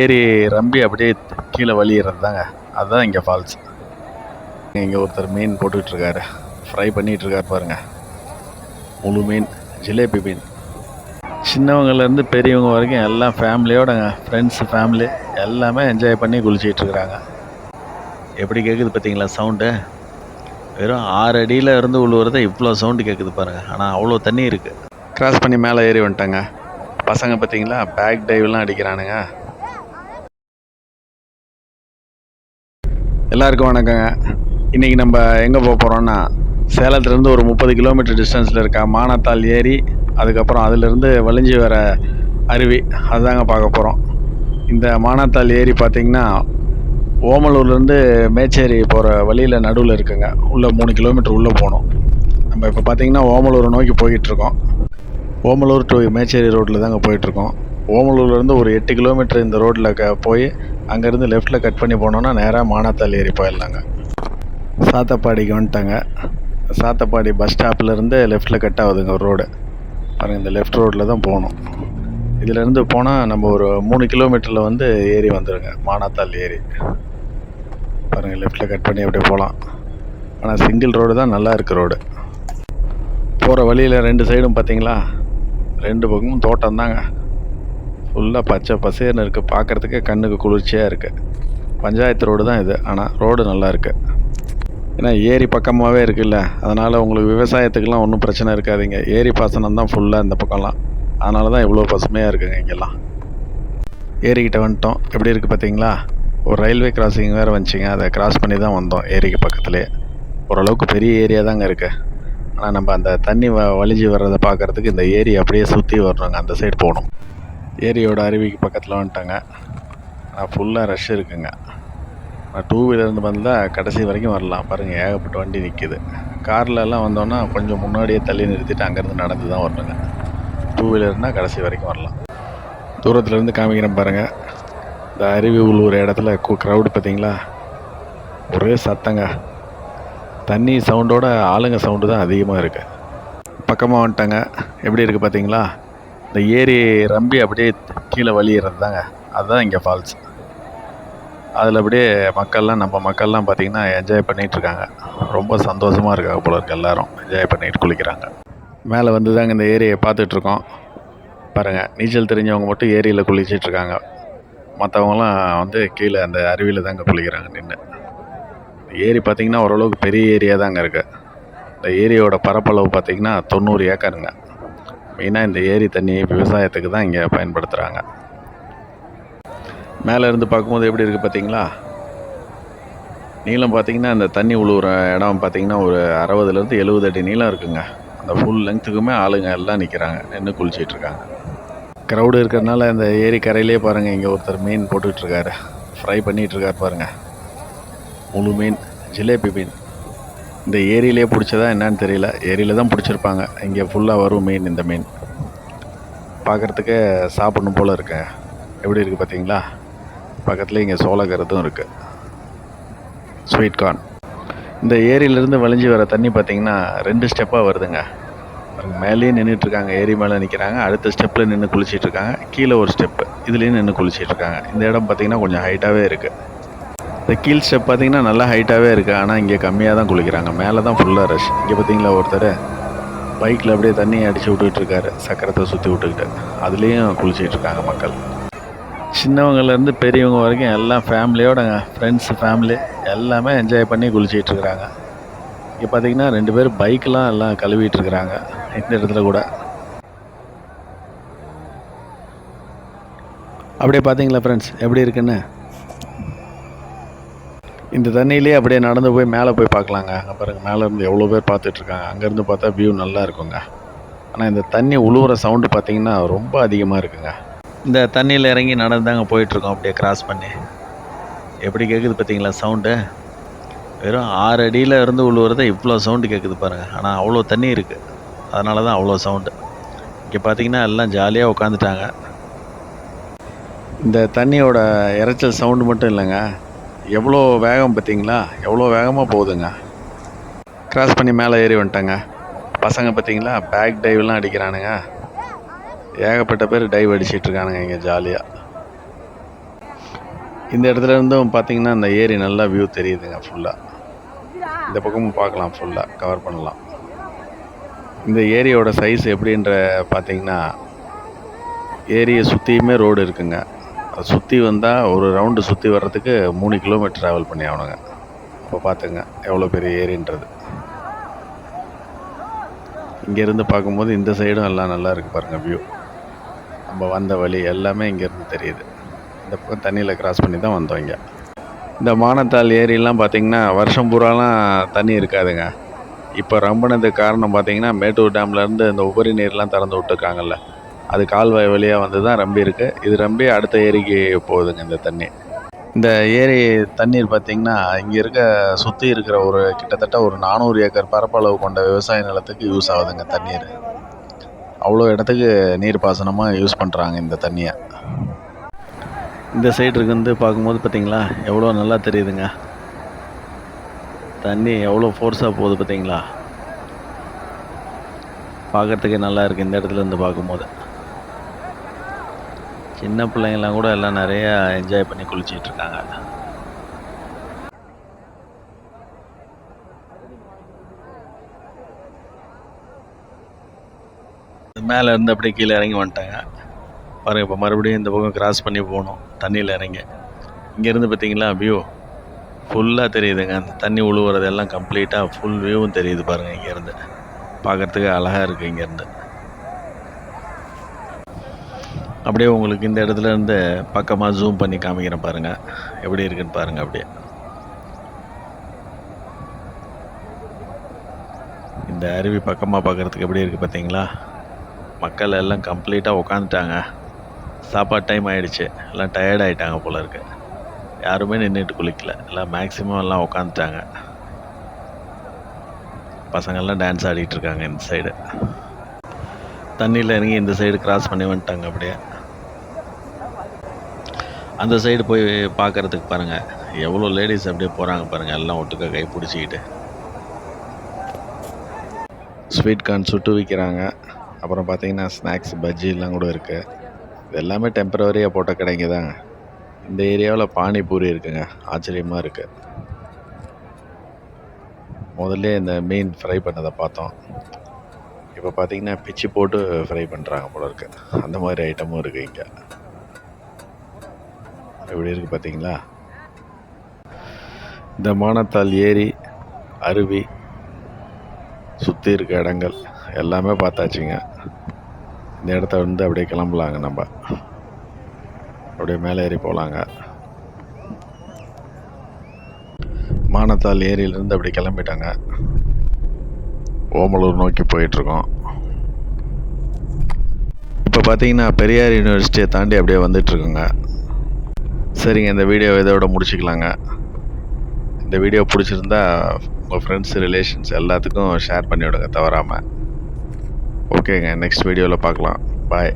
ஏரி ரம்பி அப்படியே கீழே வழியிறது தாங்க. அதுதான் இங்கே ஃபால்ஸ். இங்கே ஒருத்தர் மீன் போட்டுட்ருக்காரு, ஃப்ரை பண்ணிகிட்ருக்காரு பாருங்கள். முழு மீன், ஜிலேபி மீன். சின்னவங்கலேருந்து பெரியவங்க வரைக்கும் எல்லாம் ஃபேமிலியோடங்க, ஃப்ரெண்ட்ஸு ஃபேமிலி எல்லாமே என்ஜாய் பண்ணி குளிச்சிட்ருக்குறாங்க. எப்படி கேட்குது பார்த்தீங்களா சவுண்டு? வெறும் 6 அடியில் இருந்து உழுவுறத இவ்வளோ சவுண்டு கேட்குது பாருங்கள். ஆனால் அவ்வளோ தண்ணி இருக்குது. கிராஸ் பண்ணி மேலே ஏறி வந்துட்டாங்க. பசங்க பார்த்தீங்களா பேக் டைவ்லாம் அடிக்கிறானுங்க. எல்லாருக்கும் வணக்கங்க. இன்றைக்கி நம்ம எங்கே போக போகிறோன்னா, சேலத்துலேருந்து ஒரு 30 கிலோமீட்டர் டிஸ்டன்ஸில் இருக்க மானத்தால் ஏரி, அதுக்கப்புறம் அதிலிருந்து வழிஞ்சி வர அருவி, அதுதாங்க பார்க்க போகிறோம். இந்த மானத்தால் ஏரி பார்த்திங்கன்னா ஓமலூர்லேருந்து மேச்சேரி போகிற வழியில் நடுவில் இருக்குங்க. உள்ளே 3 கிலோமீட்டர் உள்ளே போகணும். நம்ம இப்போ பார்த்திங்கன்னா ஓமலூரை நோக்கி போய்கிட்ருக்கோம். ஓமலூர் டு மேச்சேரி ரோட்டில் தாங்க போயிட்டுருக்கோம். ஓமலூர்லேருந்து ஒரு 8 கிலோமீட்டர் இந்த ரோட்டில் போய் அங்கேருந்து லெஃப்ட்டில் கட் பண்ணி போனோன்னா நேராக மானத்தால் ஏரி போயிடலாங்க. சாத்தப்பாடிக்கு வந்துட்டாங்க. சாத்தப்பாடி பஸ் ஸ்டாப்லேருந்து லெஃப்ட்டில் கட் ஆகுதுங்க ஒரு ரோடு பாருங்கள். இந்த லெஃப்ட் ரோட்டில் தான் போகணும். இதிலேருந்து போனால் நம்ம ஒரு 3 கிலோமீட்டரில் வந்து ஏரி வந்துடுங்க, மானத்தால் ஏரி பாருங்கள். லெஃப்ட்டில் கட் பண்ணி அப்படியே போகலாம். ஆனால் சிங்கிள் ரோடு தான் நல்லா இருக்குது ரோடு. போகிற வழியில் 2 சைடும் பார்த்தீங்களா, 2 பக்கமும் தோட்டம் தாங்க. ஃபுல்லாக பச்சை பசேர்னு இருக்குது. பார்க்குறதுக்கே கண்ணுக்கு குளிர்ச்சியாக இருக்குது. பஞ்சாயத்து ரோடு தான் இது, ஆனால் ரோடு நல்லா இருக்குது. ஏன்னா ஏரி பக்கமாகவே இருக்குல்ல, அதனால் உங்களுக்கு விவசாயத்துக்கெலாம் ஒன்றும் பிரச்சனை இருக்காதுங்க. ஏரி பாசனம் தான் ஃபுல்லாக இந்த பக்கம்லாம், அதனால தான் இவ்வளோ பசுமையாக இருக்குங்க இங்கெல்லாம். ஏரிக்கிட்ட வந்துட்டோம். எப்படி இருக்குது பார்த்தீங்களா? ஒரு ரயில்வே கிராசிங் வேறு வந்துச்சிங்க. அதை கிராஸ் பண்ணி தான் வந்தோம். ஏரிக்கு பக்கத்துலேயே ஓரளவுக்கு பெரிய ஏரியா தாங்க இருக்குது. ஆனால் நம்ம அந்த தண்ணி வழிஞ்சி வர்றதை பார்க்குறதுக்கு இந்த ஏரி அப்படியே சுற்றி வரணுங்க. அந்த சைடு போகணும். ஏரியோட அருவிக்கு பக்கத்தில் வந்துட்டாங்க. ஆனால் ஃபுல்லாக ரஷ் இருக்குங்க. நான் 2 வீலர்ந்து வந்தால் கடைசி வரைக்கும் வரலாம் பாருங்கள். ஏகப்பட்ட வண்டி நிற்கிது. கார்லலாம் வந்தோன்னா கொஞ்சம் முன்னாடியே தள்ளி நிறுத்திட்டு அங்கேருந்து நடந்து தான் வரணுங்க. 2 வீலர்னால் கடைசி வரைக்கும் வரலாம். தூரத்துலேருந்து காமிக்கிறேன் பாருங்கள். இந்த அருவி உள்ளூர் இடத்துல க்ரௌடு பார்த்தீங்களா, ஒரே சத்தங்க. தண்ணி சவுண்டோட ஆளுங்க சவுண்டு தான் அதிகமாக இருக்குது. பக்கமாக வந்துட்டாங்க. எப்படி இருக்குது பார்த்தீங்களா? இந்த ஏரி ரம்பி அப்படியே கீழே வழியிறது தாங்க. அதுதான் இங்கே ஃபால்ஸ். அதில் அப்படியே நம்ம மக்கள்லாம் பார்த்திங்கன்னா என்ஜாய் பண்ணிகிட்ருக்காங்க. ரொம்ப சந்தோஷமாக இருக்காங்க போல இருக்கு. எல்லோரும் என்ஜாய் பண்ணிட்டு குளிக்கிறாங்க. மேலே வந்து தாங்க இந்த ஏரியை பார்த்துட்ருக்கோம் பாருங்கள். நீச்சல் தெரிஞ்சவங்க மட்டும் ஏரியில் குளிச்சிட்ருக்காங்க. மற்றவங்களாம் வந்து கீழே அந்த அருவியில் தாங்க குளிக்கிறாங்க நின்று. ஏரி பார்த்திங்கன்னா ஓரளவுக்கு பெரிய ஏரியா தாங்க இருக்குது. இந்த ஏரியோட பரப்பளவு பார்த்திங்கன்னா 90 ஏக்கருங்க. மெயினாக இந்த ஏரி தண்ணி விவசாயத்துக்கு தான் இங்கே பயன்படுத்துகிறாங்க. மேலே இருந்து பார்க்கும்போது எப்படி இருக்குது பார்த்தீங்களா? நீளம் பார்த்திங்கன்னா இந்த தண்ணி உழுவுற இடம் பார்த்திங்கன்னா ஒரு 60லேருந்து 70 அடி நீளம் இருக்குங்க. அந்த ஃபுல் லெங்க்த்துக்குமே ஆளுங்க எல்லாம் நிற்கிறாங்க, நின்று குளிச்சிட்ருக்காங்க. க்ரௌடு இருக்கிறதுனால இந்த ஏரி கரையிலே பாருங்கள். இங்கே ஒருத்தர் மீன் போட்டுட்ருக்காரு, ஃப்ரை பண்ணிகிட்ருக்காரு பாருங்கள். முழு மீன், ஜிலேபி மீன். இந்த ஏரியிலே பிடிச்சதா என்னன்னு தெரியல. ஏரியில் தான் பிடிச்சிருப்பாங்க. இங்கே ஃபுல்லாக வரும் மீன். இந்த மீன் பார்க்குறதுக்கே சாப்பிடணும் போல் இருக்கு. எப்படி இருக்குது பார்த்தீங்களா? பக்கத்தில் இங்கே சோளக்கருத்தும் இருக்குது, ஸ்வீட் கார்ன். இந்த ஏரியிலேருந்து வழிஞ்சி வர தண்ணி பார்த்திங்கன்னா 2 ஸ்டெப்பாக வருதுங்க. மேலேயும் நின்றுட்டுருக்காங்க, ஏரி மேலே நிற்கிறாங்க. அடுத்த ஸ்டெப்பில் நின்று குளிச்சிட்ருக்காங்க. கீழே ஒரு ஸ்டெப்பு, இதுலேயும் நின்று குளிச்சிட்ருக்காங்க. இந்த இடம் பார்த்திங்கன்னா கொஞ்சம் ஹைட்டாகவே இருக்குது. இந்த கீழ் ஸ்டெப் பார்த்திங்கன்னா நல்லா ஹைட்டாகவே இருக்குது. ஆனால் இங்கே கம்மியாக தான் குளிக்கிறாங்க. மேலே தான் ஃபுல்லாக ரஷ். இங்கே பார்த்திங்களா ஒருத்தர் பைக்கில் அப்படியே தண்ணியை அடித்து விட்டுட்ருக்காரு, சக்கரத்தை சுற்றி விட்டுக்கிட்டு. அதுலேயும் குளிச்சிட்ருக்காங்க மக்கள். சின்னவங்கலேருந்து பெரியவங்க வரைக்கும் எல்லாம் ஃபேமிலியோடங்க, ஃப்ரெண்ட்ஸு ஃபேமிலி எல்லாமே என்ஜாய் பண்ணி குளிச்சிட்ருக்குறாங்க. இங்கே பார்த்திங்கன்னா 2 பேர் பைக்கெலாம் எல்லாம் கழுவிட்டுருக்குறாங்க இந்த இடத்துல கூட. அப்படியே பார்த்தீங்களா ஃப்ரெண்ட்ஸ் எப்படி இருக்குன்னு? இந்த தண்ணியிலே அப்படியே நடந்து போய் மேலே போய் பார்க்கலாங்க. அங்கே பாருங்கள், மேலே இருந்து எவ்வளோ பேர் பார்த்துட்ருக்காங்க. அங்கேருந்து பார்த்தா வியூ நல்லா இருக்குங்க. ஆனால் இந்த தண்ணி உழுவுற சவுண்டு பார்த்திங்கன்னா ரொம்ப அதிகமாக இருக்குங்க. இந்த தண்ணியில் இறங்கி நடந்து தாங்க போயிட்டுருக்கோம் அப்படியே கிராஸ் பண்ணி. எப்படி கேட்குது பார்த்தீங்களா சவுண்டு? வெறும் 6 அடியில் இருந்து உழுவுறத இவ்வளோ சவுண்டு கேட்குது பாருங்கள். ஆனால் அவ்வளோ தண்ணி இருக்குது, அதனால தான் அவ்வளோ சவுண்டு. இங்கே பார்த்திங்கன்னா எல்லாம் ஜாலியாக உட்காந்துட்டாங்க. இந்த தண்ணியோட இறைச்சல் சவுண்டு மட்டும் இல்லைங்க, எவ்வளோ வேகம் பார்த்தீங்களா? எவ்வளோ வேகமாக போகுதுங்க. கிராஸ் பண்ணி மேலே ஏறி வந்துட்டாங்க. பசங்க பார்த்தீங்களா பேக் டைவ்லாம் அடிக்கிறானுங்க. ஏகப்பட்ட பேர் டைவ் அடிச்சிட்ருக்கானுங்க இங்கே ஜாலியாக. இந்த இடத்துல இருந்தும் பார்த்தீங்கன்னா இந்த ஏரி நல்லா வியூ தெரியுதுங்க ஃபுல்லாக. இந்த பக்கமும் பார்க்கலாம், ஃபுல்லாக கவர் பண்ணலாம். இந்த ஏரியோட சைஸ் எப்படின்ற பார்த்தீங்கன்னா, ஏரியை சுற்றியுமே ரோடு இருக்குங்க. அதை சுற்றி வந்தால் ஒரு ரவுண்டு சுற்றி வர்றதுக்கு 3 கிலோமீட்டர் ட்ராவல் பண்ணி ஆகணுங்க. அப்போ பார்த்துங்க எவ்வளோ பெரிய ஏரின்றது. இங்கேருந்து பார்க்கும்போது இந்த சைடும் எல்லாம் நல்லா இருக்குது பாருங்கள் வியூ. நம்ம வந்த வழி எல்லாமே இங்கேருந்து தெரியுது. இந்த பக்கம் தண்ணியில் கிராஸ் பண்ணி தான் வந்தோம் இங்கே. இந்த மானத்தால் ஏரியெல்லாம் பார்த்திங்கன்னா வருஷம் பூராலாம் தண்ணி இருக்காதுங்க. இப்போ ரம்பினதுக்கு காரணம் பார்த்திங்கன்னா மேட்டூர் டேம்லேருந்து இந்த உபரி நீர்லாம் திறந்து விட்டுருக்காங்கல்ல, அது கால்வாய் வழியாக வந்து தான் ரம்பி இருக்குது. இது ரம்பி அடுத்த ஏரிக்கு போகுதுங்க இந்த தண்ணி. இந்த ஏரி தண்ணீர் பார்த்திங்கன்னா இங்கே சுற்றி இருக்கிற ஒரு கிட்டத்தட்ட ஒரு 400 ஏக்கர் பரப்பளவு கொண்ட விவசாய நிலத்துக்கு யூஸ் ஆகுதுங்க தண்ணீர். அவ்வளோ இடத்துக்கு நீர் பாசனமாக யூஸ் பண்ணுறாங்க இந்த தண்ணியை. இந்த சைடு இருந்து பார்க்கும்போது பார்த்திங்களா எவ்வளோ நல்லா தெரியுதுங்க. தண்ணி எவ்வளோ ஃபோர்ஸாக போகுது பார்த்திங்களா. பார்க்குறதுக்கே நல்லா இருக்குது இந்த இடத்துல இருந்து பார்க்கும்போது. சின்ன பிள்ளைங்கள்லாம் கூட எல்லாம் நிறையா என்ஜாய் பண்ணி குளிச்சிட்டு இருக்காங்க. மேலே இருந்து அப்படியே கீழே இறங்கி வந்துட்டாங்க பாருங்கள். இப்போ மறுபடியும் இந்த பக்கம் கிராஸ் பண்ணி போகணும் தண்ணியில் இறங்கி. இங்கேருந்து பார்த்தீங்களா வியூ ஃபுல்லாக தெரியுதுங்க. அந்த தண்ணி உழுவுறது எல்லாம் கம்ப்ளீட்டாக ஃபுல் வியூவும் தெரியுது பாருங்கள். இங்கேருந்து பார்க்குறதுக்கு அழகாக இருக்குது. இங்கேருந்து அப்படியே உங்களுக்கு இந்த இடத்துல இருந்து பக்கமாக ஜூம் பண்ணி காமிக்கிறேன் பாருங்கள், எப்படி இருக்குன்னு பாருங்கள். அப்படியே இந்த அருவி பக்கமாக பார்க்குறதுக்கு எப்படி இருக்குது பார்த்தீங்களா. மக்கள் எல்லாம் கம்ப்ளீட்டாக உட்காந்துட்டாங்க. சாப்பாடு டைம் ஆகிடுச்சு, எல்லாம் டயர்ட் ஆகிட்டாங்க போல இருக்குது. யாருமே நின்றுட்டு குளிக்கல, எல்லாம் மேக்ஸிமம் எல்லாம் உட்காந்துட்டாங்க. பசங்கள்லாம் டான்ஸ் ஆடிட்டு இருக்காங்க. இந்த சைடு தண்ணியில் இறங்கி இந்த சைடு கிராஸ் பண்ணி வந்துட்டாங்க. அப்படியே அந்த சைடு போய் பார்க்குறதுக்கு பாருங்கள் எவ்வளோ லேடிஸ் அப்படியே போகிறாங்க பாருங்கள். எல்லாம் ஒட்டுக்க கை பிடிச்சிக்கிட்டு ஸ்வீட் கார்ன் சுட்டு விற்கிறாங்க. அப்புறம் பார்த்தீங்கன்னா ஸ்நாக்ஸ் பஜ்ஜிலாம் கூட இருக்குது. இது எல்லாமே டெம்பரவரியாக போட்ட கடைங்க தாங்க. இந்த ஏரியாவில் பானிபூரி இருக்குங்க, ஆச்சரியமாக இருக்குது. முதல்ல இந்த மீன் ஃப்ரை பண்ணதை பார்த்தோம். இப்போ பார்த்தீங்கன்னா பிச்சு போட்டு ஃப்ரை பண்ணுறாங்க போல இருக்குது. அந்த மாதிரி ஐட்டமும் இருக்குது இங்கே. எப்படி இருக்குது பார்த்தீங்களா. இந்த மானத்தால் ஏரி, அருவி, சுற்றி இருக்க இடங்கள் எல்லாமே பார்த்தாச்சுங்க. இந்த இடத்த வந்து அப்படியே கிளம்பலாங்க. நம்ம அப்படியே மேலே ஏறி போகலாங்க. மானத்தால் ஏரியிலேருந்து அப்படி கிளம்பிட்டாங்க. ஓமலூர் நோக்கி போயிட்டுருக்கோம். இப்போ பார்த்தீங்கன்னா பெரியார் யூனிவர்சிட்டியை தாண்டி அப்படியே வந்துட்டுருக்குங்க. சரிங்க, இந்த வீடியோ இதோட முடிச்சுக்கலாங்க. இந்த வீடியோ பிடிச்சிருந்தா உங்கள் ஃப்ரெண்ட்ஸ், ரிலேஷன்ஸ் எல்லாத்துக்கும் ஷேர் பண்ணி விடுங்க தவறாமல். ஓகேங்க, நெக்ஸ்ட் வீடியோவில் பார்க்கலாம். பாய்.